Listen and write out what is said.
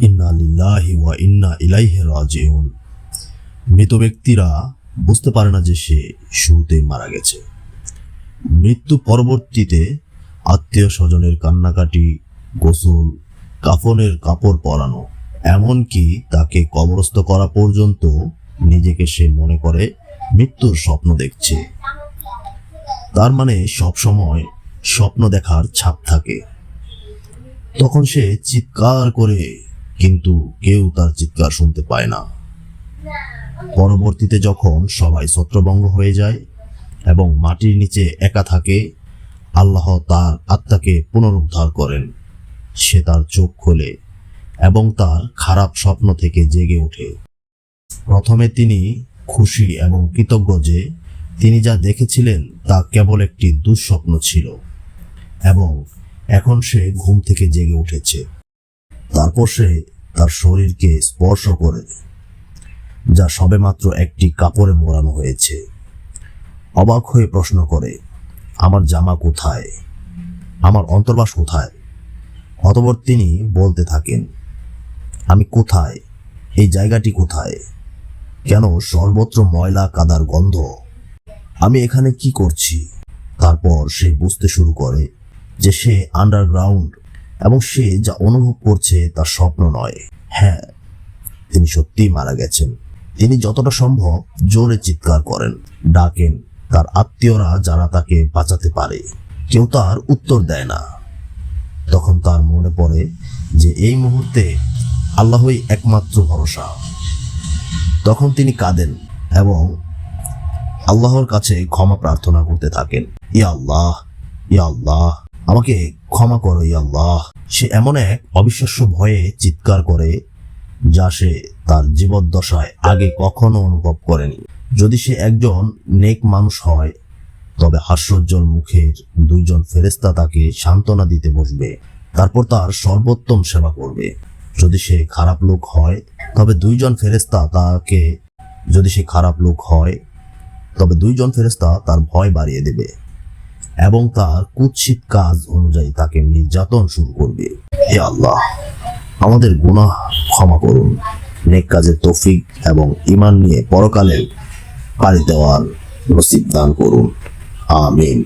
ইন্না লিল্লাহি ওয়া ইন্না ইলাইহি রাজিউন। মৃত ব্যক্তিরা বুঝতে পারে না যে সে শুরুতেই মারা গেছে। মৃত্যু পরবর্তীতে আত্মীয় স্বজনের কান্নাকাটি, গোসল, কাফনের কাপড় পরানো, এমনকি তাকে কবরস্থ করা পর্যন্ত নিজেকে সে মনে করে মৃত্যুর স্বপ্ন দেখছে। তার মানে সবসময় স্বপ্ন দেখার ছাপ থাকে। তখন সে চিৎকার করে, কিন্তু কেউ তার চিৎকার শুনতে পায় না। পরবর্তীতে যখন সবাই ছত্রভঙ্গ হয়ে যায় এবং মাটির নিচে একা থাকে, আল্লাহ তার আত্মাকে পুনরুদ্ধার করেন। সে তার চোখ খোলে এবং তার খারাপ স্বপ্ন থেকে জেগে ওঠে। প্রথমে তিনি খুশি এবং কৃতজ্ঞ যে তিনি যা দেখেছিলেন তা কেবল একটি দুঃস্বপ্ন ছিল এবং এখন সে ঘুম থেকে জেগে উঠেছে। তারপর সে তার শরীরকে স্পর্শ করে, যা সবেমাত্র একটি কাপড়ে মোড়ানো হয়েছে। অবাক হয়ে প্রশ্ন করে, আমার জামা কোথায়? আমার অন্তর্বাস কোথায়? অতঃপর তিনি বলতে থাকেন, আমি কোথায়? এই জায়গাটি কোথায়? কেন সর্বত্র ময়লা কাদার গন্ধ? আমি এখানে কি করছি? তারপর সে বুঝতে শুরু করে যে সে আন্ডারগ্রাউন্ড এবং সে যা অনুভব করছে তা স্বপ্ন নয়। হ্যাঁ, তিনি সত্যিই মারা গেছেন। তিনি যতটা সম্ভব জোরে চিৎকার করেন, ডাকেন তার আত্মীয়রা যারা তাকে বাঁচাতে পারে। কেউ তার উত্তর দেয় না। তখন তার মনে পড়ে যে এই মুহূর্তে আল্লাহই একমাত্র ভরসা। তখন তিনি কাঁদেন এবং আল্লাহর কাছে ক্ষমা প্রার্থনা করতে থাকেন। ইয়া আল্লাহ, ইয়া আল্লাহ, আমাকে ক্ষমা করো ইয়া আল্লাহ। সে এমন এক অবিশ্বাস্য ভয়ে চিৎকার করে যা সে তার জীবদ্দশায় আগে কখনো অনুভব করেনি। যদি সে একজন নেক মানুষ হয়, তবে হাস্যোজ্জ্বল মুখের দুইজন ফেরেশতা তাকে সান্ত্বনা দিতে বসবে, তারপর তার সর্বোত্তম সেবা করবে। যদি সে খারাপ লোক হয়, তবে দুইজন ফেরেশতা তার ভয় বাড়িয়ে দেবে এবং তার কুৎসিত কাজ অনুযায়ী তাকে নির্যাতন শুরু করবে। হে আল্লাহ, আমাদের গুনাহ ক্ষমা করুন, নেক কাজের তৌফিক এবং ঈমান নিয়ে পরকালে পাড়ি দেওয়ার নসিব দান করুন। আমিন।